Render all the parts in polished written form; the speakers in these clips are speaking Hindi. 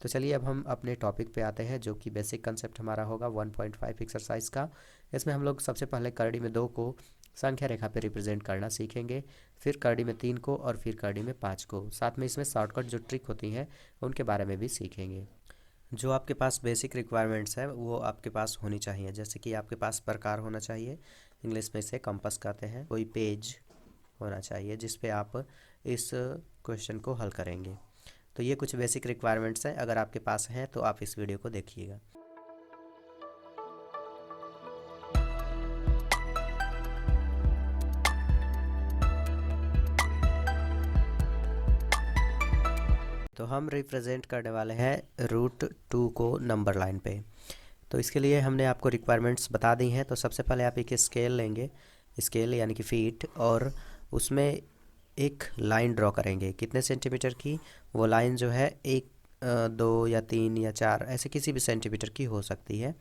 तो चलिए अब हम अपने टॉपिक पे आते हैं, जो कि बेसिक कंसेप्ट हमारा होगा 1.5 एक्सरसाइज का। इसमें हम लोग सबसे पहले करड़ी में 2 को संख्या रेखा पे रिप्रेजेंट करना सीखेंगे, फिर करड़ी में 3 को और फिर करड़ी में 5 को। साथ में इसमें शॉर्टकट जो ट्रिक होती हैं उनके बारे में भी सीखेंगे। जो आपके पास बेसिक रिक्वायरमेंट्स है वो आपके पास होनी चाहिए, जैसे कि आपके पास प्रकार होना चाहिए, इंग्लिश में इसे कंपास कहते हैं। कोई पेज होना चाहिए जिस पे आप इस क्वेश्चन को हल करेंगे। तो ये कुछ बेसिक रिक्वायरमेंट्स हैं, अगर आपके पास हैं तो आप इस वीडियो को देखिएगा। तो हम रिप्रेजेंट करने वाले हैं √2 को नंबर लाइन पे। तो इसके लिए हमने आपको रिक्वायरमेंट्स बता दी हैं। तो सबसे पहले आप एक स्केल लेंगे, स्केल यानी कि फीट, और उसमें एक लाइन ड्रॉ करेंगे। कितने सेंटीमीटर की? वो लाइन जो है 1, 2 या 3 या 4 ऐसे किसी भी सेंटीमीटर की हो सकती है।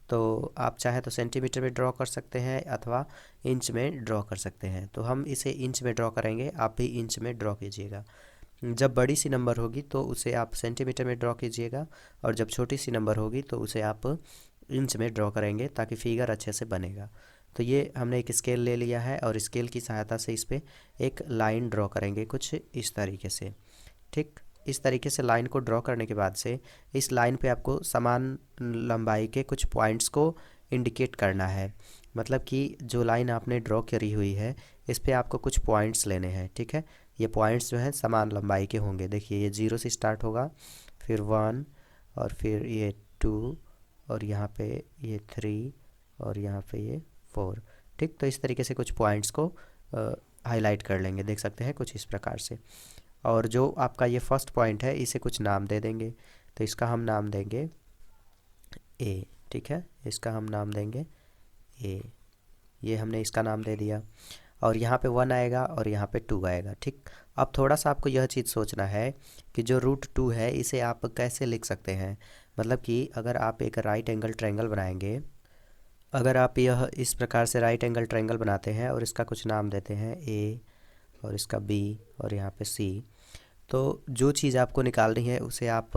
तो आप चाहे तो सेंटीमीटर में ड्रॉ कर सकते हैं अथवा इंच में ड्रॉ कर सकते हैं। तो हम इसे इंच में ड्रॉ करेंगे, आप भी इंच में ड्रॉ कीजिएगा। जब बड़ी सी नंबर होगी तो उसे आप सेंटीमीटर में ड्रॉ कीजिएगा, और जब छोटी सी नंबर होगी तो उसे आप इंच में ड्रॉ करेंगे, ताकि फिगर अच्छे से बनेगा। तो ये हमने एक स्केल ले लिया है और स्केल की सहायता से इस पर एक लाइन ड्रॉ करेंगे कुछ इस तरीके से। ठीक, इस तरीके से लाइन को ड्रॉ करने के बाद से इस लाइन पे आपको समान लंबाई के कुछ पॉइंट्स को इंडिकेट करना है। मतलब कि जो लाइन आपने ड्रॉ करी हुई है इस पे आपको कुछ पॉइंट्स लेने हैं। ठीक है, ये पॉइंट्स जो हैं समान लंबाई के होंगे। देखिए ये 0 से स्टार्ट होगा, फिर 1, और फिर ये 2, और यहाँ पे ये 3, और यहाँ पे ये 4। ठीक, तो इस तरीके से कुछ पॉइंट्स को हाईलाइट कर लेंगे, देख सकते हैं कुछ इस प्रकार से। और जो आपका ये फर्स्ट पॉइंट है इसे कुछ नाम दे देंगे। तो इसका हम नाम देंगे ए। ठीक है, इसका हम नाम देंगे ए। ये हमने इसका नाम दे दिया, और यहाँ पे 1 आएगा और यहाँ पे 2 आएगा। ठीक, अब थोड़ा सा आपको यह चीज़ सोचना है कि जो √2 है इसे आप कैसे लिख सकते हैं। मतलब कि अगर आप एक राइट एंगल ट्रायंगल बनाएंगे, अगर आप यह इस प्रकार से राइट एंगल ट्रायंगल बनाते हैं और इसका कुछ नाम देते हैं ए, और इसका बी, और यहाँ पे सी, तो जो चीज़ आपको निकालनी है उसे आप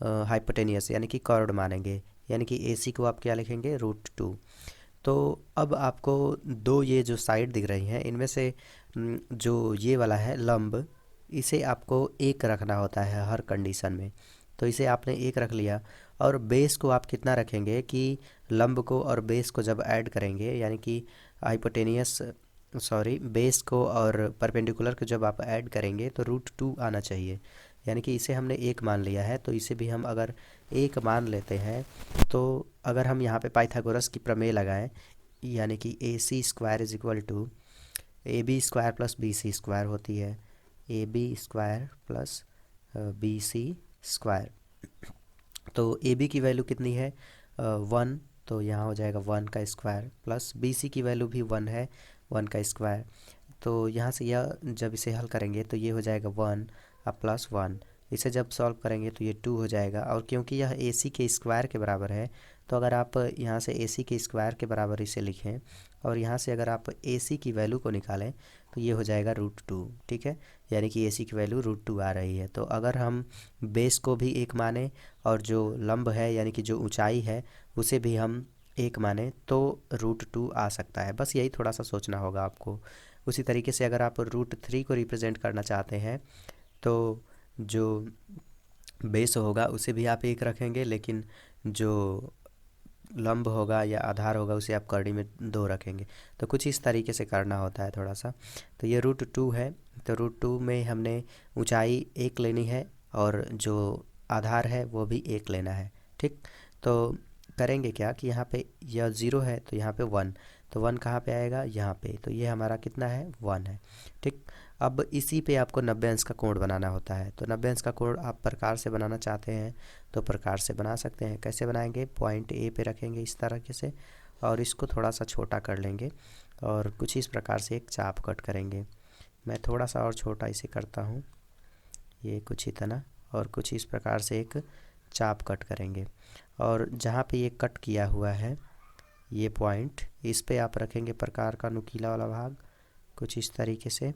हाइपोटेनियस यानी कि कर्व्ड मानेंगे, यानी कि AC को आप क्या लिखेंगे? √2। तो अब आपको दो ये जो साइड दिख रही हैं इनमें से जो ये वाला है लंब, इसे आपको 1 रखना होता है हर कंडीशन में। तो इसे आपने 1 रख लिया, और बेस को आप कितना रखेंगे कि लंब को और बेस को जब ऐड करेंगे, यानी कि हाइपोटेनियस बेस को और परपेंडिकुलर को जब आप ऐड करेंगे तो √2 आना चाहिए। यानी कि इसे हमने 1 मान लिया है, तो इसे भी हम अगर 1 मान लेते हैं, तो अगर हम यहाँ पे पाइथागोरस की प्रमेय लगाएं, यानी कि AC² = AB² + BC² होती है, AB² + BC²। तो AB की वैल्यू कितनी है? 1, तो यहाँ हो जाएगा 1 का स्क्वायर, प्लस BC की वैल्यू भी 1 है, 1 का स्क्वायर। तो यहाँ से यह जब इसे हल करेंगे तो ये हो जाएगा 1 अब +1। इसे जब सॉल्व करेंगे तो ये 2 हो जाएगा, और क्योंकि यह AC के स्क्वायर के बराबर है, तो अगर आप यहाँ से AC के स्क्वायर के बराबर इसे लिखें और यहाँ से अगर आप AC की वैल्यू को निकालें तो ये हो जाएगा √2। ठीक है, यानी कि AC की वैल्यू √2 आ रही है। तो अगर हम बेस को भी 1 माने और जो लंब है यानी कि जो ऊंचाई है उसे भी हम 1 माने तो √2 आ सकता है। बस यही थोड़ा सा सोचना होगा आपको। उसी तरीके से अगर आप √3 को रिप्रेजेंट करना चाहते हैं तो जो बेस होगा उसे भी आप 1 रखेंगे, लेकिन जो लंब होगा या आधार होगा उसे आप करड़ी में 2 रखेंगे। तो कुछ इस तरीके से करना होता है थोड़ा सा। तो ये √2 है, तो √2 में हमने ऊंचाई 1 लेनी है और जो आधार है वो भी 1 लेना है। ठीक, तो करेंगे क्या कि यहाँ पे यह 0 है तो यहाँ पे 1, तो 1 कहाँ पे आएगा? यहाँ पे। तो ये हमारा कितना है? 1 है। ठीक, अब इसी पे आपको 90 अंश का कोण बनाना होता है। तो 90 अंश का कोण आप प्रकार से बनाना चाहते हैं तो प्रकार से बना सकते हैं। कैसे बनाएंगे? पॉइंट A पे रखेंगे इस तरीके से, और इसको थोड़ा सा छोटा कर लेंगे और कुछ इस प्रकार से एक चाप कट करेंगे। मैं थोड़ा सा और छोटा इसे करता हूँ, ये कुछ इतना, और कुछ इस प्रकार से एक चाप कट करेंगे। और जहाँ पे ये कट किया हुआ है ये पॉइंट, इस पे आप रखेंगे प्रकार का नुकीला वाला भाग कुछ इस तरीके से,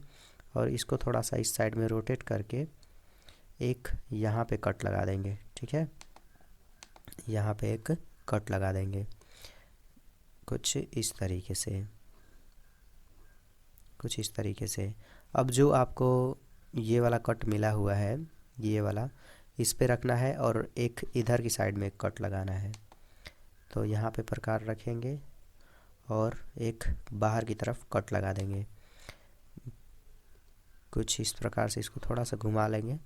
और इसको थोड़ा सा इस साइड में रोटेट करके एक यहाँ पे कट लगा देंगे। ठीक ठीक है। यहाँ पे एक कट लगा देंगे कुछ इस तरीके से, कुछ इस तरीके से। अब जो आपको ये वाला कट मिला हुआ है, ये वाला इस पे रखना है और एक इधर की साइड में एक कट लगाना है। तो यहाँ पे प्रकार रखेंगे और एक बाहर की तरफ कट लगा देंगे कुछ इस प्रकार से। इसको थोड़ा सा घुमा लेंगे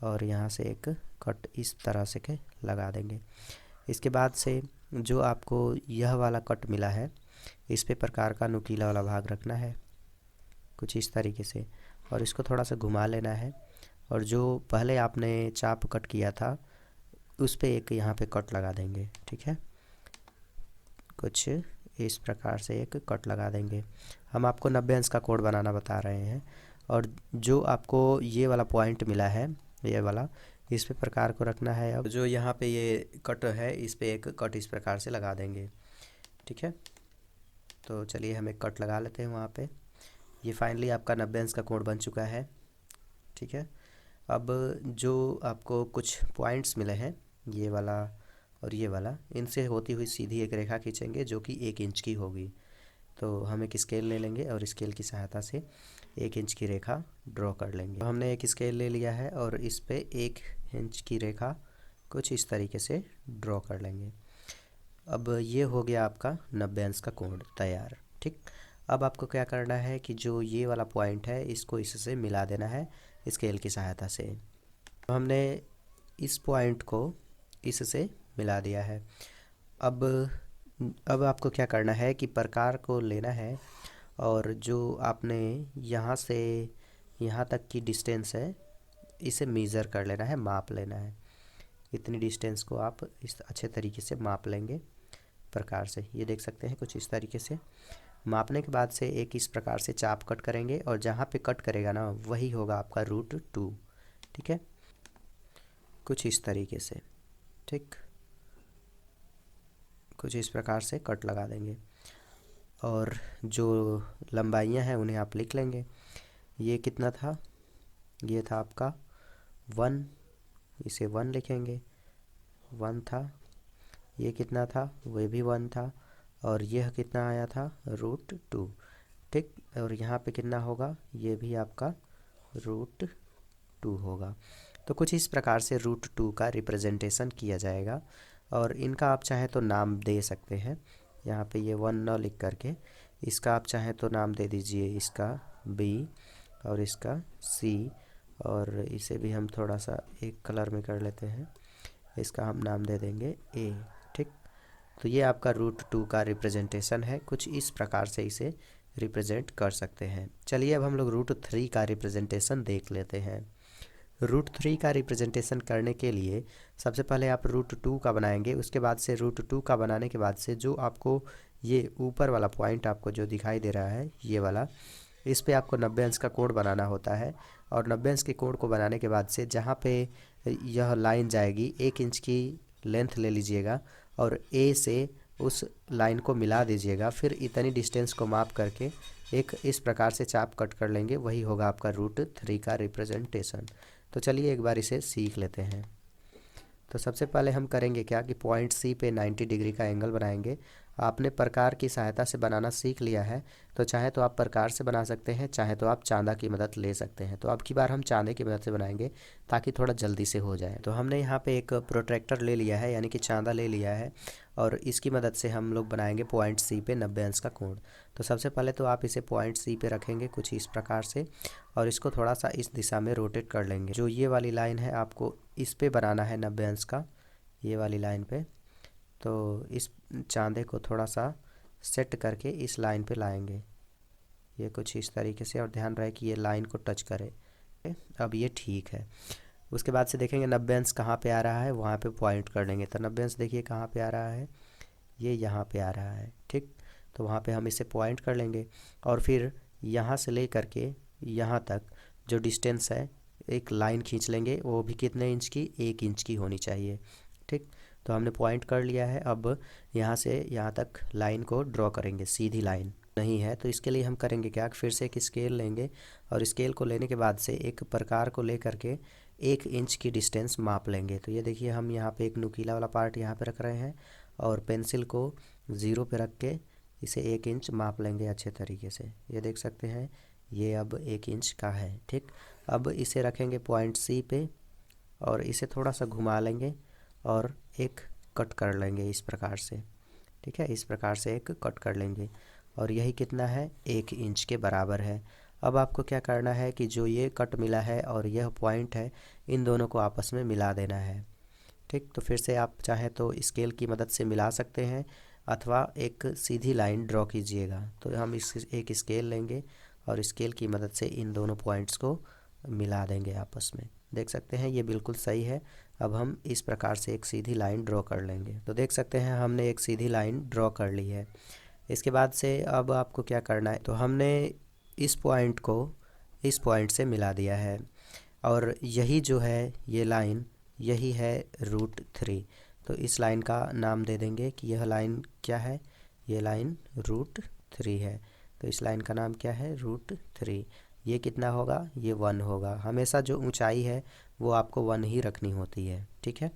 और यहाँ से एक कट इस तरह से के लगा देंगे। इसके बाद से जो आपको यह वाला कट मिला है, इस पे प्रकार का नुकीला वाला भाग रखना है कुछ इस तरीके से और इसको थोड़ा सा घुमा लेना है। और जो पहले आपने चाप कट किया था उस पे एक यहाँ पे कट लगा देंगे, ठीक है। कुछ इस प्रकार से एक कट लगा देंगे। हम आपको 90 अंश का कोण बनाना बता रहे हैं। और जो आपको ये वाला पॉइंट मिला है, ये वाला, इस पे प्रकार को रखना है। अब जो यहाँ पे ये कट है, इस पे एक कट इस प्रकार से लगा देंगे, ठीक है। तो चलिए हम एक कट लगा लेते हैं वहाँ पे। ये फाइनली आपका 90 अंश का कोण बन चुका है, ठीक है। अब जो आपको कुछ पॉइंट्स मिले हैं, ये वाला और ये वाला, इनसे होती हुई सीधी एक रेखा खींचेंगे जो कि 1 इंच की होगी। तो हम एक स्केल ले लेंगे और स्केल की सहायता से 1 इंच की रेखा ड्रॉ कर लेंगे। तो हमने एक स्केल ले लिया है और इस पे 1 इंच की रेखा कुछ इस तरीके से ड्रॉ कर लेंगे। अब ये हो गया आपका 90 अंश का कोण तैयार, ठीक। अब आपको क्या करना है कि जो ये वाला पॉइंट है इसको इससे मिला देना है स्केल की सहायता से। तो हमने इस पॉइंट को इससे मिला दिया है। अब आपको क्या करना है कि प्रकार को लेना है और जो आपने यहाँ से यहाँ तक की डिस्टेंस है इसे मेज़र कर लेना है, माप लेना है। इतनी डिस्टेंस को आप इस अच्छे तरीके से माप लेंगे प्रकार से। ये देख सकते हैं कुछ इस तरीके से। मापने के बाद से एक इस प्रकार से चाप कट करेंगे और जहाँ पे कट करेगा ना वही होगा आपका √2, ठीक है। कुछ इस तरीके से, ठीक। कुछ इस प्रकार से कट लगा देंगे और जो लंबाइयाँ हैं उन्हें आप लिख लेंगे। ये कितना था, ये था आपका 1, इसे 1 लिखेंगे, 1 था। ये कितना था, वह भी 1 था। और यह कितना आया था, √2, ठीक। और यहाँ पे कितना होगा, ये भी आपका √2 होगा। तो कुछ इस प्रकार से √2 का रिप्रेजेंटेशन किया जाएगा। और इनका आप चाहें तो नाम दे सकते हैं। यहाँ पे ये 1 न लिख करके इसका आप चाहें तो नाम दे दीजिए, इसका B और इसका C, और इसे भी हम थोड़ा सा एक कलर में कर लेते हैं, इसका हम नाम दे देंगे A, ठीक। तो ये आपका √2 का रिप्रेजेंटेशन है। कुछ इस प्रकार से इसे रिप्रेजेंट कर सकते हैं। चलिए अब हम लोग √3 का रिप्रेजेंटेशन देख लेते हैं। √3 का रिप्रेजेंटेशन करने के लिए सबसे पहले आप √2 का बनाएंगे। उसके बाद से √2 का बनाने के बाद से जो आपको ये ऊपर वाला पॉइंट आपको जो दिखाई दे रहा है, ये वाला, इस पे आपको 90 अंश का कोण बनाना होता है। और 90 अंश के कोण को बनाने के बाद से जहाँ पे यह लाइन जाएगी 1 इंच की लेंथ ले लीजिएगा और A से उस लाइन को मिला दीजिएगा। फिर इतनी डिस्टेंस को माप करके एक इस प्रकार से चाप कट कर लेंगे, वही होगा आपका √3 का रिप्रेजेंटेशन। तो चलिए एक बार इसे सीख लेते हैं। तो सबसे पहले हम करेंगे क्या कि पॉइंट C पे 90 डिग्री का एंगल बनाएंगे। आपने प्रकार की सहायता से बनाना सीख लिया है, तो चाहे तो आप प्रकार से बना सकते हैं, चाहे तो आप चांदा की मदद ले सकते हैं। तो अब की बार हम चांदे की मदद से बनाएंगे ताकि थोड़ा जल्दी से हो जाए। तो हमने यहाँ पे एक प्रोट्रैक्टर ले लिया है, यानी कि चांदा ले लिया है, और इसकी मदद से हम लोग बनाएंगे पॉइंट C पे 90 अंश का कोण। तो सबसे पहले तो आप इसे पॉइंट C पे रखेंगे कुछ इस प्रकार से और इसको थोड़ा सा इस दिशा में रोटेट कर लेंगे। जो ये वाली लाइन है आपको इस पे बनाना है 90 अंश का, ये वाली लाइन पे। तो इस चांदे को थोड़ा सा सेट करके इस लाइन पे लाएंगे, ये कुछ इस तरीके से, और ध्यान रहे कि ये लाइन को टच करे। अब ये ठीक है। उसके बाद से देखेंगे 90 अंश कहाँ पे आ रहा है, वहाँ पे पॉइंट कर लेंगे। तो 90 अंश देखिए कहाँ पे आ रहा है, ये यहाँ पे आ रहा है, ठीक। तो वहाँ पे हम इसे पॉइंट कर लेंगे और फिर यहाँ से ले करके यहाँ तक जो डिस्टेंस है एक लाइन खींच लेंगे, वो भी कितने इंच की, 1 इंच की होनी चाहिए, ठीक। तो हमने पॉइंट कर लिया है। अब यहाँ से यहाँ तक लाइन को ड्रॉ करेंगे, सीधी लाइन नहीं है। तो इसके लिए हम करेंगे क्या, फिर से एक स्केल लेंगे और स्केल को लेने के बाद से एक प्रकार को ले करके 1 इंच की डिस्टेंस माप लेंगे। तो ये देखिए हम यहाँ पे एक नुकीला वाला पार्ट यहाँ पे रख रहे हैं और पेंसिल को 0 पे रख के इसे 1 इंच माप लेंगे अच्छे तरीके से। ये देख सकते हैं ये अब 1 इंच का है। ठीक, अब इसे रखेंगे पॉइंट सी पे और इसे थोड़ा सा घुमा लेंगे और एक कट कर लेंगे इस प्रकार से। ठीक है, इस प्रकार से एक कट कर लेंगे और यही कितना है, 1 इंच के बराबर है। अब आपको क्या करना है कि जो ये कट मिला है और यह पॉइंट है, इन दोनों को आपस में मिला देना है। ठीक, तो फिर से आप चाहें तो स्केल की मदद से मिला सकते हैं अथवा एक सीधी लाइन ड्रॉ कीजिएगा। तो हम एक स्केल लेंगे और स्केल की मदद से इन दोनों पॉइंट्स को मिला देंगे आपस में। देख सकते हैं ये बिल्कुल सही है। अब हम इस प्रकार से एक सीधी लाइन ड्रॉ कर लेंगे। तो देख सकते हैं हमने एक सीधी लाइन ड्रॉ कर ली है। इसके बाद से अब आपको क्या करना है, तो हमने इस पॉइंट को इस पॉइंट से मिला दिया है और यही जो है ये लाइन, यही है √3। तो इस लाइन का नाम दे देंगे कि यह लाइन क्या है, ये लाइन √3 है। तो इस लाइन का नाम क्या है, √3। ये कितना होगा, ये 1 होगा। हमेशा जो ऊंचाई है वो आपको 1 ही रखनी होती है। ठीक है,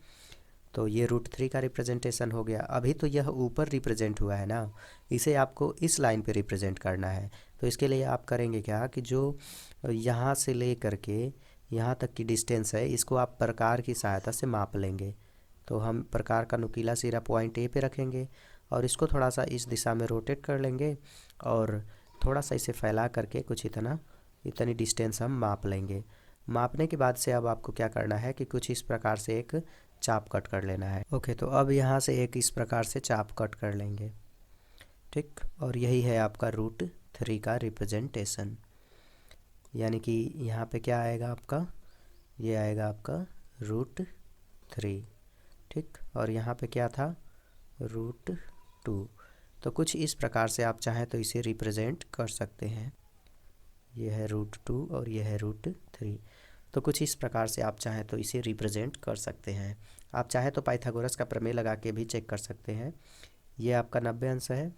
तो ये √3 का रिप्रेजेंटेशन हो गया। अभी तो यह ऊपर रिप्रेजेंट हुआ है ना, इसे आपको इस लाइन पे रिप्रेजेंट करना है। तो इसके लिए आप करेंगे क्या कि जो यहाँ से ले करके यहाँ तक की डिस्टेंस है, इसको आप प्रकार की सहायता से माप लेंगे। तो हम प्रकार का नुकीला सिरा पॉइंट ए पे रखेंगे और इसको थोड़ा सा इस दिशा में रोटेट कर लेंगे और थोड़ा सा इसे फैला करके कुछ इतनी डिस्टेंस हम माप लेंगे। मापने के बाद से अब आपको क्या करना है कि कुछ इस प्रकार से एक चाप कट कर लेना है। ओके, तो अब यहाँ से एक इस प्रकार से चाप कट कर लेंगे। ठीक, और यही है आपका √3 का रिप्रेजेंटेशन। यानी कि यहाँ पे क्या आएगा आपका, ये आएगा आपका √3। ठीक, और यहाँ पे क्या था, √2। तो कुछ इस प्रकार से आप चाहें तो इसे रिप्रेजेंट कर सकते हैं। ये है √2 और ये है √3। तो कुछ इस प्रकार से आप चाहें तो इसे रिप्रेजेंट कर सकते हैं। आप चाहें तो पाइथागोरस का प्रमेय लगा के भी चेक कर सकते हैं। ये आपका 90 अंश है।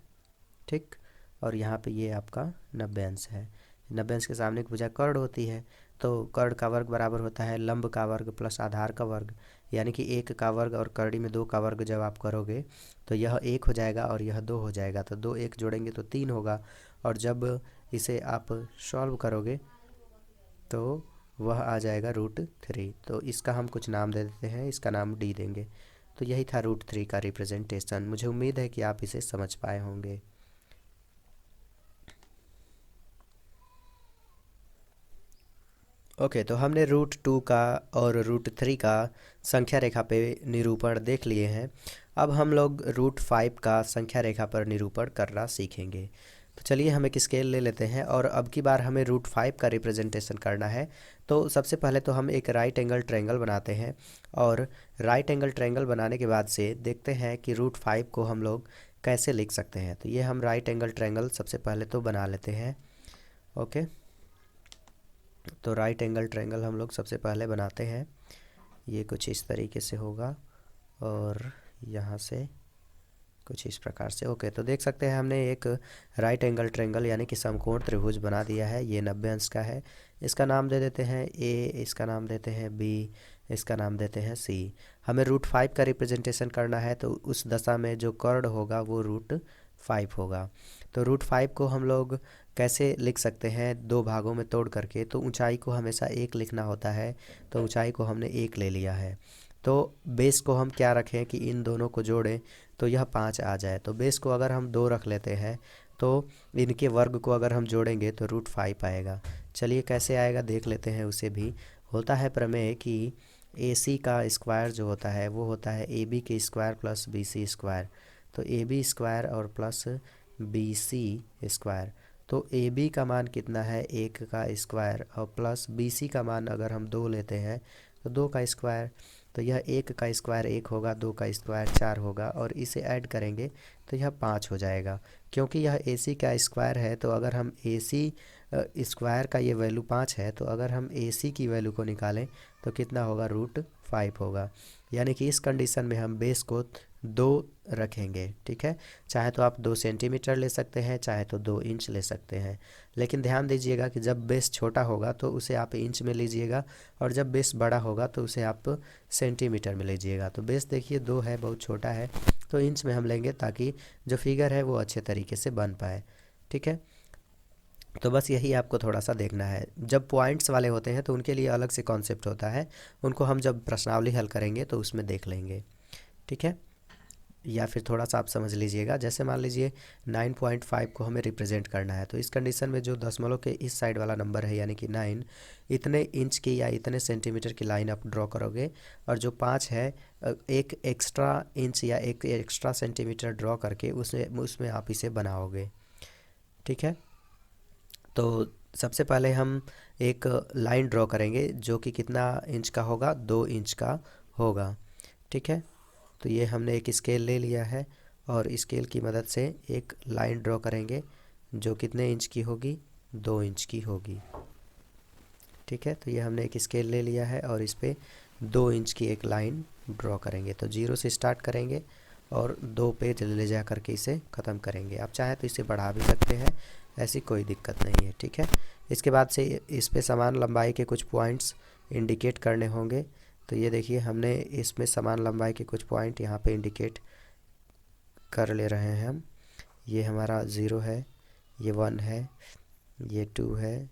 ठीक, और यहाँ पे ये आपका 90 अंश है। 90 अंश के सामने की भुजा कर्ण होती है, तो कर्ण का वर्ग बराबर होता है लंब का वर्ग प्लस आधार का वर्ग। यानी कि 1 का वर्ग और कर्णी में 2 का वर्ग जब आप करोगे तो यह 1 हो जाएगा और यह 2 हो जाएगा। तो 2 1 जोड़ेंगे तो 3 होगा और जब इसे आप सॉल्व करोगे तो वह आ जाएगा √3। तो इसका हम कुछ नाम दे देते हैं, इसका नाम डी देंगे। तो यही था √3 का रिप्रेजेंटेशन। मुझे उम्मीद है कि आप इसे समझ पाए होंगे। ओके, तो हमने √2 का और √3 का संख्या रेखा पे निरूपण देख लिए हैं। अब हम लोग √5 का संख्या रेखा पर निरूपण करना सीखेंगे। तो चलिए हम एक स्केल ले लेते हैं और अब की बार हमें √5 का रिप्रेजेंटेशन करना है। तो सबसे पहले तो हम एक राइट एंगल ट्रायंगल बनाते हैं और राइट एंगल ट्रायंगल बनाने के बाद से देखते हैं कि √5 को हम लोग कैसे लिख सकते हैं। तो ये हम राइट एंगल ट्रायंगल सबसे पहले तो बना लेते हैं। ओके, तो राइट एंगल ट्रायंगल हम लोग सबसे पहले बनाते हैं। ये कुछ इस तरीके से होगा और यहाँ से कुछ इस प्रकार से। ओके, तो देख सकते हैं हमने एक राइट एंगल ट्रायंगल यानी कि समकोण त्रिभुज बना दिया है। ये 90 अंश का है। इसका नाम दे देते हैं ए, इसका नाम देते हैं बी, इसका नाम देते हैं सी। हमें √5 का रिप्रेजेंटेशन करना है तो उस दशा में जो कर्ण होगा वो √5 होगा। तो √5 को हम लोग कैसे लिख सकते हैं, 2 भागों में तोड़ करके। तो ऊंचाई को हमेशा 1 लिखना होता है, तो ऊंचाई को हमने 1 ले लिया है। तो बेस को हम क्या रखें कि इन दोनों को जोड़ें तो यह 5 आ जाए। तो बेस को अगर हम 2 रख लेते हैं तो इनके वर्ग को अगर हम जोड़ेंगे तो √5 आएगा। चलिए कैसे आएगा देख लेते हैं उसे भी। होता है प्रमेय कि AC का स्क्वायर जो होता है वो होता है AB के स्क्वायर प्लस BC स्क्वायर। तो AB स्क्वायर और प्लस BC स्क्वायर। तो AB का मान कितना है, 1 का स्क्वायर और प्लस BC का मान अगर हम 2 लेते हैं तो 2 का स्क्वायर। तो यह 1 का स्क्वायर 1 होगा, 2 का स्क्वायर 4 होगा और इसे ऐड करेंगे तो यह 5 हो जाएगा। क्योंकि यह AC का स्क्वायर है तो अगर हम AC स्क्वायर का ये वैल्यू 5 है तो अगर हम AC की वैल्यू को निकालें तो कितना होगा, √5 होगा। यानी कि इस कंडीशन में हम बेस को 2 रखेंगे। ठीक है, चाहे तो आप 2 सेंटीमीटर ले सकते हैं, चाहे तो 2 इंच ले सकते हैं। लेकिन ध्यान दीजिएगा कि जब बेस छोटा होगा तो उसे आप इंच में लीजिएगा, और जब बेस बड़ा होगा तो उसे आप सेंटीमीटर में लीजिएगा। तो बेस देखिए 2 है, बहुत छोटा है, तो इंच में हम लेंगे ताकि जो फिगर है वो अच्छे तरीके से बन पाए। ठीक है, तो बस यही आपको थोड़ा सा देखना है। जब पॉइंट्स वाले होते हैं तो उनके लिए अलग से कॉन्सेप्ट होता है, उनको हम जब प्रश्नावली हल करेंगे तो उसमें देख लेंगे। ठीक है, या फिर थोड़ा सा आप समझ लीजिएगा, जैसे मान लीजिए 9.5 को हमें रिप्रेजेंट करना है, तो इस कंडीशन में जो दशमलव के इस साइड वाला नंबर है यानी कि 9, इतने इंच की या इतने सेंटीमीटर की लाइन आप ड्रॉ करोगे, और जो 5 है एक एक्स्ट्रा इंच या एक एक्स्ट्रा सेंटीमीटर ड्रॉ करके उसमें आप इसे बनाओगे। ठीक है, तो सबसे पहले हम एक लाइन ड्रॉ करेंगे जो कि कितना इंच का होगा, 2 इंच का होगा। ठीक है, तो ये हमने एक स्केल ले लिया है, और स्केल की मदद से एक लाइन ड्रॉ करेंगे जो कितने इंच की होगी, 2 इंच की होगी। ठीक है, तो ये हमने एक स्केल ले लिया है और इस पर 2 इंच की एक लाइन ड्रॉ करेंगे। तो 0 से स्टार्ट करेंगे और 2 पे ले जा करके इसे ख़त्म करेंगे। आप चाहें तो इसे बढ़ा भी सकते हैं, ऐसी कोई दिक्कत नहीं है। ठीक है, इसके बाद से इस पे समान लंबाई के कुछ पॉइंट्स इंडिकेट करने होंगे। तो ये देखिए हमने इसमें समान लंबाई के कुछ पॉइंट यहाँ पे इंडिकेट कर ले रहे हैं हम। ये हमारा 0 है, ये 1 है, ये 2 है,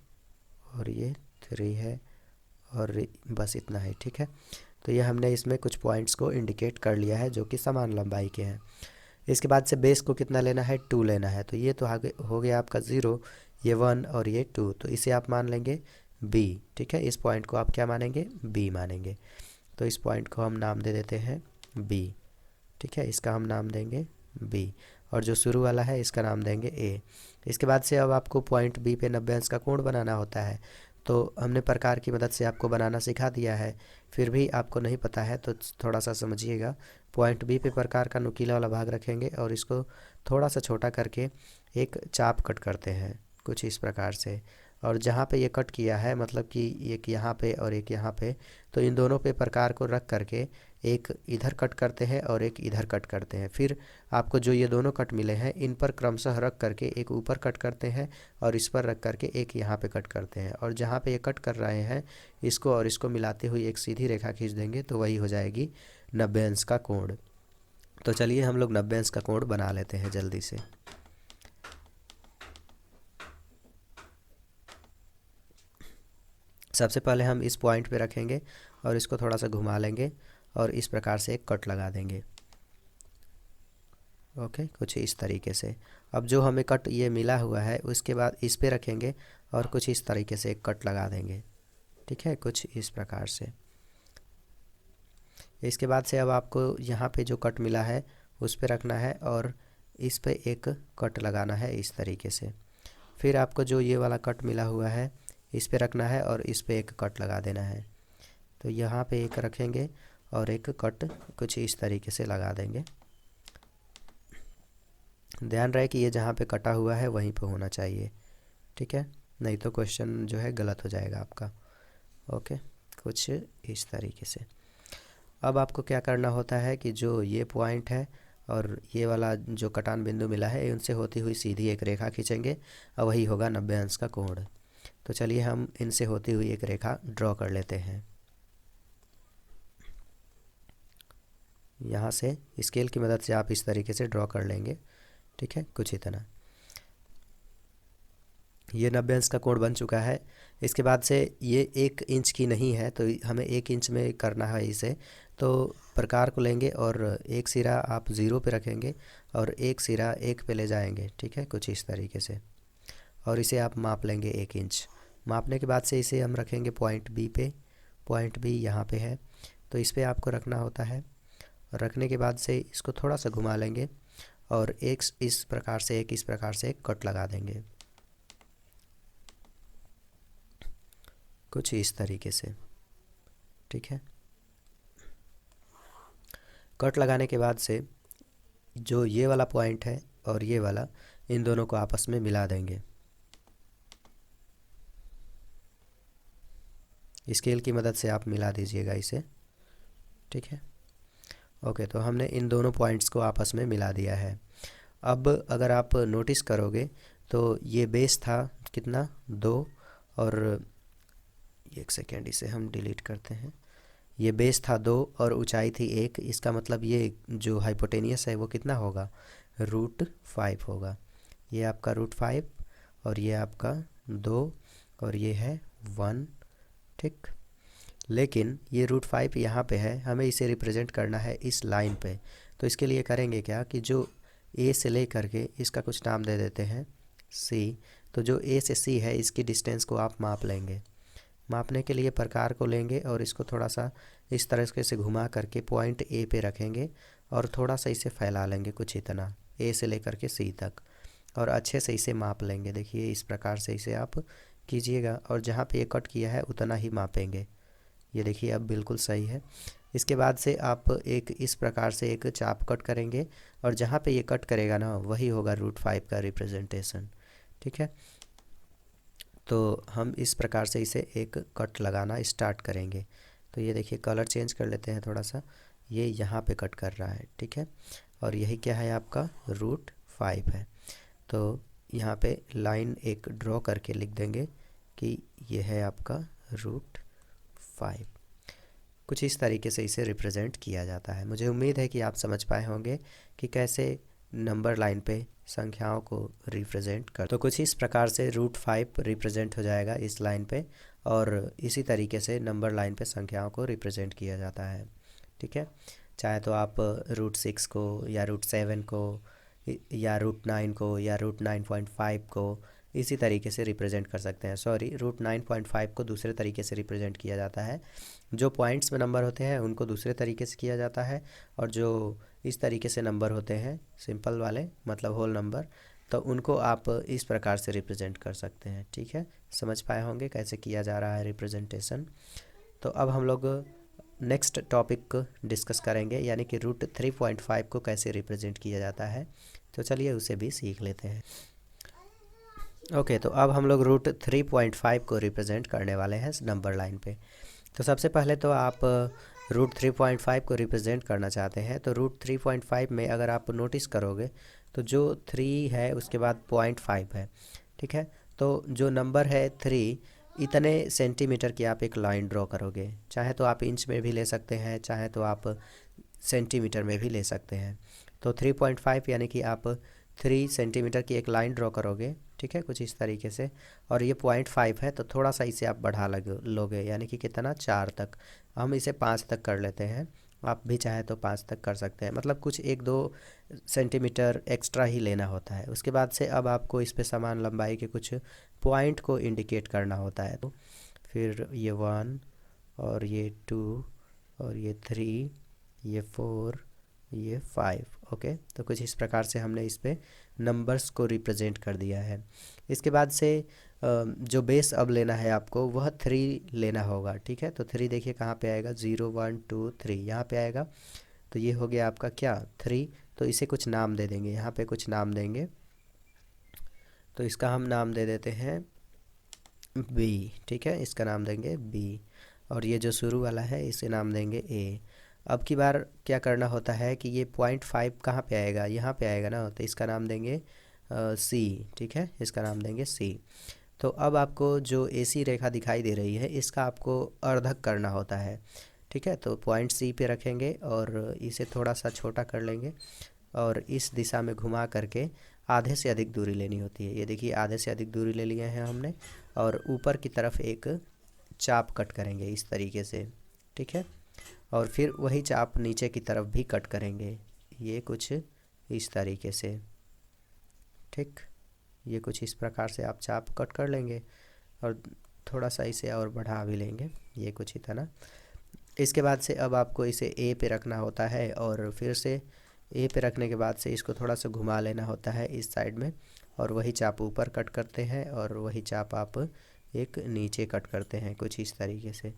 और ये 3 है, और बस इतना है। ठीक है, तो ये हमने इसमें कुछ पॉइंट्स को इंडिकेट कर लिया है जो कि समान लंबाई के हैं। इसके बाद से बेस को कितना लेना है, 2 लेना है। तो ये तो आगे हो गया आपका 0, ये 1 और ये 2, तो इसे आप मान लेंगे b। ठीक है, इस पॉइंट को आप क्या मानेंगे, b मानेंगे। तो इस पॉइंट को हम नाम दे देते हैं b। ठीक है, इसका हम नाम देंगे b, और जो शुरू वाला है इसका नाम देंगे a। इसके बाद से अब आपको पॉइंट b पे 90 अंश का कोण बनाना होता है। तो हमने प्रकार की मदद से आपको बनाना सिखा दिया है, फिर भी आपको नहीं पता है तो थोड़ा सा समझिएगा। पॉइंट बी पे प्रकार का नुकीला वाला भाग रखेंगे और इसको थोड़ा सा छोटा करके एक चाप कट करते हैं कुछ इस प्रकार से। और जहाँ पे ये कट किया है, मतलब कि एक यहाँ पे और एक यहाँ पे, तो इन दोनों पे प्रकार को रख करके एक इधर कट करते हैं और एक इधर कट करते हैं। फिर आपको जो ये दोनों कट मिले हैं इन पर क्रमशः रख करके एक ऊपर कट करते हैं और इस पर रख करके एक यहाँ पे कट करते हैं, और जहाँ पे ये कट कर रहे हैं इसको और इसको मिलाते हुए एक सीधी रेखा खींच देंगे, तो वही हो जाएगी 90 अंश का कोण। तो चलिए हम लोग 90 अंश का कोण बना लेते हैं जल्दी से। सबसे पहले हम इस पॉइंट पे रखेंगे और इसको थोड़ा सा घुमा लेंगे और इस प्रकार से एक कट लगा देंगे। ओके, कुछ इस तरीके से। अब जो हमें कट ये मिला हुआ है उसके बाद इस पे रखेंगे और कुछ इस तरीके से एक कट लगा देंगे। ठीक है, कुछ इस प्रकार से। इसके बाद से अब आपको यहाँ पे जो कट मिला है उस पे रखना है और इस पे एक कट लगाना है इस तरीके से। फिर आपको जो ये वाला कट मिला हुआ है इस पे रखना है और इस पे एक कट लगा देना है। तो यहाँ पे एक रखेंगे और एक कट कुछ इस तरीके से लगा देंगे। ध्यान रहे कि ये जहाँ पे कटा हुआ है वहीं पे होना चाहिए। ठीक है, नहीं तो क्वेश्चन जो है गलत हो जाएगा आपका। ओके, कुछ इस तरीके से। अब आपको क्या करना होता है कि जो ये पॉइंट है और ये वाला जो कटान बिंदु मिला है उनसे होती हुई सीधी एक रेखा खींचेंगे और वही होगा 90 अंश का कोण। तो चलिए हम इनसे होती हुई एक रेखा ड्रॉ कर लेते हैं। यहाँ से स्केल की मदद से आप इस तरीके से ड्रॉ कर लेंगे। ठीक है, कुछ इतना। ये 90 अंश का कोण बन चुका है। इसके बाद से ये 1 इंच की नहीं है तो हमें 1 इंच में करना है इसे। तो प्रकार को लेंगे और एक सिरा आप 0 पे रखेंगे और एक सिरा 1 पे ले जाएंगे। ठीक है, कुछ इस तरीके से। और इसे आप माप लेंगे 1 इंच। मापने के बाद से इसे हम रखेंगे पॉइंट बी पे। पॉइंट बी यहाँ पे है, तो इस पर आपको रखना होता है। रखने के बाद से इसको थोड़ा सा घुमा लेंगे और एक इस प्रकार से एक इस प्रकार से एक कट लगा देंगे, कुछ इस तरीके से। ठीक है, कट लगाने के बाद से जो ये वाला पॉइंट है और ये वाला, इन दोनों को आपस में मिला देंगे। स्केल की मदद से आप मिला दीजिएगा इसे। ठीक है, ओके, तो हमने इन दोनों पॉइंट्स को आपस में मिला दिया है। अब अगर आप नोटिस करोगे तो ये बेस था कितना, 2, और एक सेकेंड इसे हम डिलीट करते हैं। ये बेस था 2 और ऊंचाई थी 1, इसका मतलब ये जो हाइपोटेनियस है वो कितना होगा, √5 होगा। ये आपका √5 और ये आपका 2 और ये है 1, ठीक। लेकिन ये √5 यहाँ पे है, हमें इसे रिप्रेजेंट करना है इस लाइन पे। तो इसके लिए करेंगे क्या कि जो ए से ले करके इसका कुछ नाम दे देते हैं सी। तो जो ए से सी है इसकी डिस्टेंस को आप माप लेंगे। मापने के लिए प्रकार को लेंगे और इसको थोड़ा सा इस तरह से घुमा करके पॉइंट ए पे रखेंगे और थोड़ा सा इसे फैला लेंगे कुछ इतना, ए से लेकर के सी तक, और अच्छे से इसे माप लेंगे। देखिए इस प्रकार से इसे आप कीजिएगा और जहाँ पे ये कट किया है उतना ही मापेंगे। ये देखिए अब बिल्कुल सही है। इसके बाद से आप एक इस प्रकार से एक चाप कट करेंगे और जहाँ पे ये कट करेगा ना वही होगा √5 का रिप्रेजेंटेशन, ठीक है। तो हम इस प्रकार से इसे एक कट लगाना स्टार्ट करेंगे। तो ये देखिए कलर चेंज कर लेते हैं थोड़ा सा, ये यहाँ पे कट कर रहा है, ठीक है। और यही क्या है आपका √5 है। तो यहाँ पे लाइन एक ड्रॉ करके लिख देंगे कि ये है आपका √5। कुछ इस तरीके से इसे रिप्रेजेंट किया जाता है। मुझे उम्मीद है कि आप समझ पाए होंगे कि कैसे नंबर लाइन पे संख्याओं को रिप्रेजेंट कर। तो कुछ इस प्रकार से √5 रिप्रेजेंट हो जाएगा इस लाइन पे, और इसी तरीके से नंबर लाइन पे संख्याओं को रिप्रेजेंट किया जाता है, ठीक है। चाहे तो आप √6 को या √7 को या √9 को या √9.5 को इसी तरीके से रिप्रेजेंट कर सकते हैं। सॉरी, √9.5 को दूसरे तरीके से रिप्रेजेंट किया जाता है। जो पॉइंट्स में नंबर होते हैं उनको दूसरे तरीके से किया जाता है, और जो इस तरीके से नंबर होते हैं सिंपल वाले मतलब होल नंबर, तो उनको आप इस प्रकार से रिप्रेजेंट कर सकते हैं, ठीक है। समझ पाए होंगे कैसे किया जा रहा है रिप्रेजेंटेशन। तो अब हम लोग नेक्स्ट टॉपिक डिस्कस करेंगे, यानी कि √3.5 को कैसे रिप्रेजेंट किया जाता है। तो चलिए उसे भी सीख लेते हैं। ओके, तो अब हम लोग √3.5 को रिप्रेजेंट करने वाले हैं नंबर लाइन पे। तो सबसे पहले तो आप √3.5 को रिप्रेजेंट करना चाहते हैं, तो √3.5 में अगर आप नोटिस करोगे तो जो 3 है उसके बाद 0.5 है, ठीक है। तो जो नंबर है 3, इतने सेंटीमीटर की आप एक लाइन ड्रॉ करोगे। चाहे तो आप इंच में भी ले सकते हैं, चाहे तो आप सेंटीमीटर में भी ले सकते हैं। तो 3.5 यानी कि आप 3 सेंटीमीटर की एक लाइन ड्रॉ करोगे, ठीक है, कुछ इस तरीके से। और ये 0.5 है तो थोड़ा सा इसे आप बढ़ा लोगे, यानी कि कितना, 4 तक। हम इसे 5 तक कर लेते हैं, आप भी चाहे तो 5 तक कर सकते हैं, मतलब कुछ 1-2 सेंटीमीटर एक्स्ट्रा ही लेना होता है। उसके बाद से अब आपको इस पे समान लंबाई के कुछ पॉइंट को इंडिकेट करना होता है। तो फिर ये 1 और ये 2 और ये 3, ये 4, ये 5। ओके, तो कुछ इस प्रकार से हमने इस पे नंबर्स को रिप्रेजेंट कर दिया है। इसके बाद से जो बेस अब लेना है आपको वह 3 लेना होगा, ठीक है। तो 3 देखिए कहाँ पे आएगा, 0 1 2 3 यहाँ पे आएगा। तो ये हो गया आपका क्या, 3। तो इसे कुछ नाम दे देंगे, यहाँ पे कुछ नाम देंगे। तो इसका हम नाम दे देते हैं B, ठीक है, इसका नाम देंगे B। और ये जो शुरू वाला है इसे नाम देंगे A। अब की बार क्या करना होता है कि ये 0.5 कहाँ पे आएगा, यहाँ पे आएगा ना, तो इसका नाम देंगे C, ठीक है, इसका नाम देंगे C। तो अब आपको जो AC रेखा दिखाई दे रही है इसका आपको अर्धक करना होता है, ठीक है। तो पॉइंट C पे रखेंगे और इसे थोड़ा सा छोटा कर लेंगे और इस दिशा में घुमा करके आधे से अधिक दूरी लेनी होती है। ये देखिए आधे से अधिक दूरी ले लिए हैं हमने, और ऊपर की तरफ एक चाप कट करेंगे इस तरीके से, ठीक है। और फिर वही चाप नीचे की तरफ भी कट करेंगे, ये कुछ इस तरीके से, ठीक। ये कुछ इस प्रकार से आप चाप कट कर लेंगे और थोड़ा सा इसे और बढ़ा भी लेंगे, ये कुछ इतना। इसके बाद से अब आपको इसे A पे रखना होता है, और फिर से A पे रखने के बाद से इसको थोड़ा सा घुमा लेना होता है इस साइड में, और वही चाप ऊपर कट करते हैं और वही चाप आप एक नीचे कट करते हैं कुछ इस तरीके से।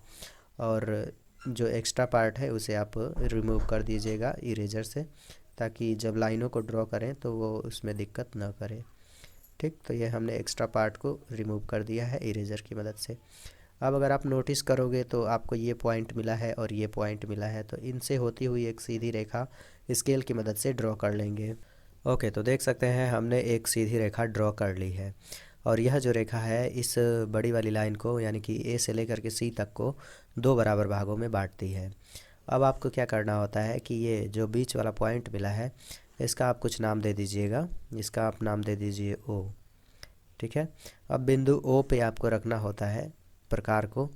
और जो एक्स्ट्रा पार्ट है उसे आप रिमूव कर दीजिएगा इरेजर से, ताकि जब लाइनों को ड्रॉ करें तो वो उसमें दिक्कत ना करे, ठीक। तो ये हमने एक्स्ट्रा पार्ट को रिमूव कर दिया है इरेजर की मदद से। अब अगर आप नोटिस करोगे तो आपको ये पॉइंट मिला है और ये पॉइंट मिला है, तो इनसे होती हुई एक सीधी रेखा स्केल की मदद से ड्रॉ कर लेंगे। ओके, तो देख सकते हैं हमने एक सीधी रेखा ड्रॉ कर ली है, और यह जो रेखा है इस बड़ी वाली लाइन को यानी कि ए से लेकर के सी तक को दो बराबर भागों में बांटती है। अब आपको क्या करना होता है कि ये जो बीच वाला पॉइंट मिला है इसका आप कुछ नाम दे दीजिएगा, इसका आप नाम दे दीजिए ओ। ठीक है, अब बिंदु ओ पे आपको रखना होता है प्रकार को,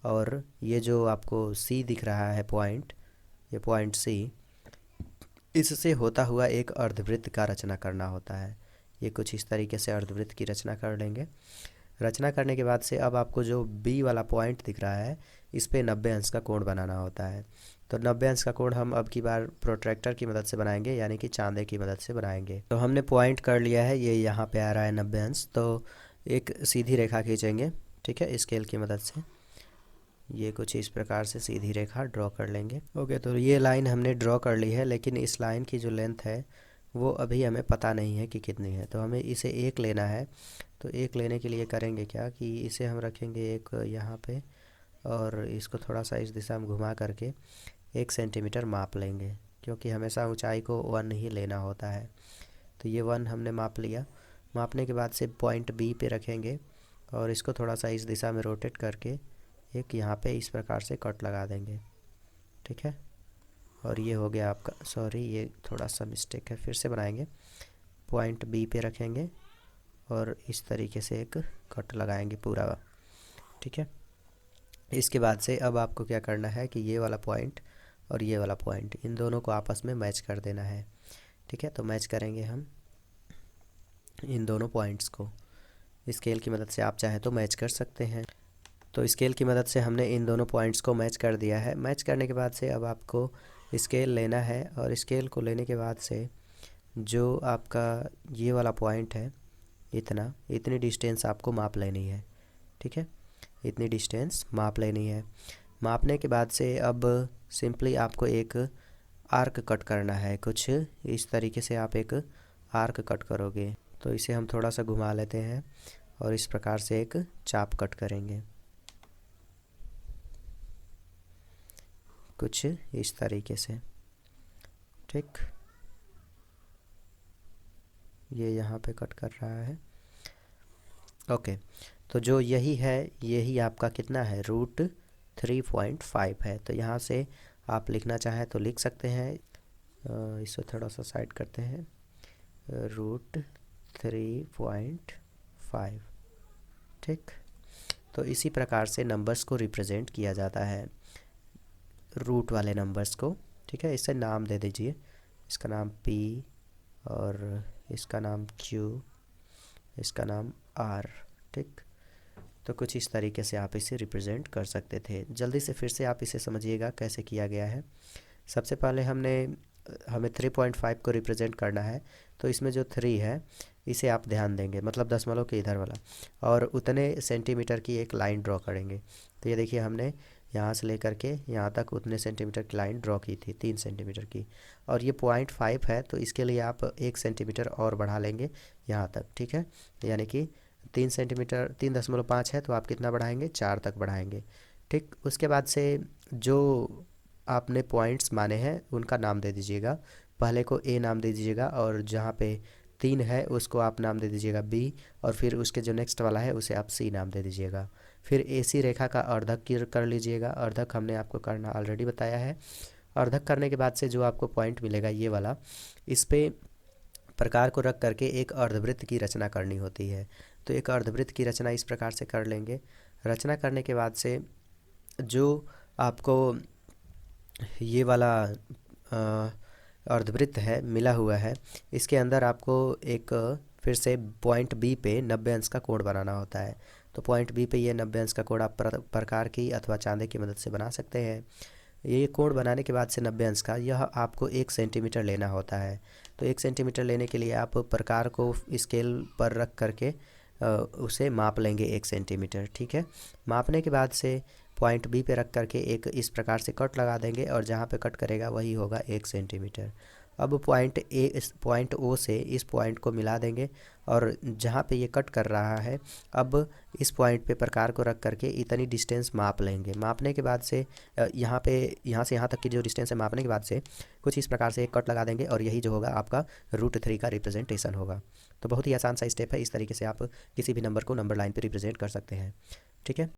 और ये जो आपको सी दिख रहा है पॉइंट, ये पॉइंट सी, इससे होता हुआ एक अर्धवृत्त का रचना करना होता है। ये कुछ इस तरीके से अर्धवृत्त की रचना कर लेंगे। रचना करने के बाद से अब आपको जो बी वाला पॉइंट दिख रहा है इस पे 90 अंश का कोण बनाना होता है। तो 90 अंश का कोण हम अब की बार प्रोट्रैक्टर की मदद से बनाएंगे, यानी कि चांदे की मदद से बनाएंगे। तो हमने पॉइंट कर लिया है, ये यहाँ पे आ रहा है 90 अंश। तो एक सीधी रेखा खींचेंगे, ठीक है, स्केल की मदद से। ये कुछ इस प्रकार से सीधी रेखा ड्रॉ कर लेंगे। ओके, तो ये लाइन हमने ड्रॉ कर ली है, लेकिन इस लाइन की जो लेंथ है वो अभी हमें पता नहीं है कि कितनी है, तो हमें इसे एक लेना है। तो एक लेने के लिए करेंगे क्या कि इसे हम रखेंगे एक यहाँ पे, और इसको थोड़ा सा इस दिशा में घुमा करके 1 सेंटीमीटर माप लेंगे, क्योंकि हमेशा ऊंचाई को 1 ही लेना होता है। तो ये 1 हमने माप लिया। मापने के बाद से पॉइंट बी पे रखेंगे और इसको थोड़ा सा इस दिशा में रोटेट करके एक यहाँ पे इस प्रकार से कट लगा देंगे। ठीक है, और ये हो गया आपका, सॉरी ये थोड़ा सा मिस्टेक है, फिर से बनाएंगे। पॉइंट बी पे रखेंगे और इस तरीके से एक कट लगाएंगे पूरा। ठीक है, इसके बाद से अब आपको क्या करना है कि ये वाला पॉइंट और ये वाला पॉइंट, इन दोनों को आपस में मैच कर देना है। ठीक है, तो मैच करेंगे हम इन दोनों पॉइंट्स को। स्केल की मदद से आप चाहें तो मैच कर सकते हैं। तो स्केल की मदद से हमने इन दोनों पॉइंट्स को मैच कर दिया है। मैच करने के बाद से अब आपको स्केल लेना है, और स्केल को लेने के बाद से जो आपका ये वाला पॉइंट है इतनी डिस्टेंस आपको माप लेनी है। ठीक है, इतनी डिस्टेंस माप लेनी है। मापने के बाद से अब सिंपली आपको एक आर्क कट करना है। कुछ इस तरीके से आप एक आर्क कट करोगे। तो इसे हम थोड़ा सा घुमा लेते हैं और इस प्रकार से एक चाप कट करेंगे, कुछ इस तरीके से। ठीक, ये यहाँ पे कट कर रहा है। ओके, तो जो यही है, यही आपका कितना है, √3.5 है। तो यहाँ से आप लिखना चाहें तो लिख सकते हैं। इसे थोड़ा सा साइड करते हैं, √3.5। ठीक, तो इसी प्रकार से नंबर्स को रिप्रेजेंट किया जाता है, रूट वाले नंबर्स को। ठीक है, इसे नाम दे दीजिए, इसका नाम P और इसका नाम Q, इसका नाम R। ठीक, तो कुछ इस तरीके से आप इसे रिप्रेजेंट कर सकते थे। जल्दी से फिर से आप इसे समझिएगा कैसे किया गया है। सबसे पहले हमें 3.5 को रिप्रेजेंट करना है, तो इसमें जो 3 है इसे आप ध्यान देंगे, मतलब दशमलव के इधर वाला, और उतने सेंटीमीटर की एक लाइन ड्रॉ करेंगे। तो ये देखिए हमने यहाँ से लेकर के यहाँ तक उतने सेंटीमीटर की लाइन ड्रॉ की थी, 3 सेंटीमीटर की, और ये 0.5 है, तो इसके लिए आप 1 सेंटीमीटर और बढ़ा लेंगे यहाँ तक। ठीक है, यानी कि 3 सेंटीमीटर 3.5 है, तो आप कितना बढ़ाएंगे, 4 तक बढ़ाएंगे। ठीक, उसके बाद से जो आपने पॉइंट्स माने हैं उनका नाम दे दीजिएगा। पहले को A नाम दे दीजिएगा, और जहाँ पे 3 है उसको आप नाम दे दीजिएगा B, और फिर उसके जो नेक्स्ट वाला है उसे आप C नाम दे दीजिएगा। फिर AC रेखा का अर्धक कर लीजिएगा। अर्धक हमने आपको करना ऑलरेडी बताया है। अर्धक करने के बाद से जो आपको पॉइंट मिलेगा ये वाला, इस पे प्रकार को रख करके एक अर्धवृत्त की रचना करनी होती है। तो एक अर्धवृत्त की रचना इस प्रकार से कर लेंगे। रचना करने के बाद से जो आपको ये वाला अर्धवृत्त है मिला हुआ है, इसके अंदर आपको एक फिर से पॉइंट बी पे 90 अंश का कोण बनाना होता है। तो पॉइंट बी पे ये 90 अंश का कोण आप प्रकार की अथवा चांदे की मदद से बना सकते हैं। ये कोण बनाने के बाद से 90 अंश का यह आपको 1 सेंटीमीटर लेना होता है। तो 1 सेंटीमीटर लेने के लिए आप प्रकार को स्केल पर रख करके उसे माप लेंगे 1 सेंटीमीटर। ठीक है, मापने के बाद से पॉइंट बी पे रख करके एक इस प्रकार से कट लगा देंगे, और जहाँ पे कट करेगा वही होगा 1 सेंटीमीटर। अब पॉइंट ए, इस पॉइंट ओ से इस पॉइंट को मिला देंगे और जहाँ पे ये कट कर रहा है अब इस पॉइंट पे प्रकार को रख करके इतनी डिस्टेंस माप लेंगे। मापने के बाद से यहाँ पे यहाँ से यहाँ तक की जो डिस्टेंस है मापने के बाद से कुछ इस प्रकार से एक कट लगा देंगे और यही जो होगा आपका √3 का रिप्रेजेंटेशन होगा। तो बहुत ही आसान सा स्टेप है, इस तरीके से आप किसी भी नंबर को नंबर लाइन पे रिप्रेजेंट कर सकते हैं। ठीक है।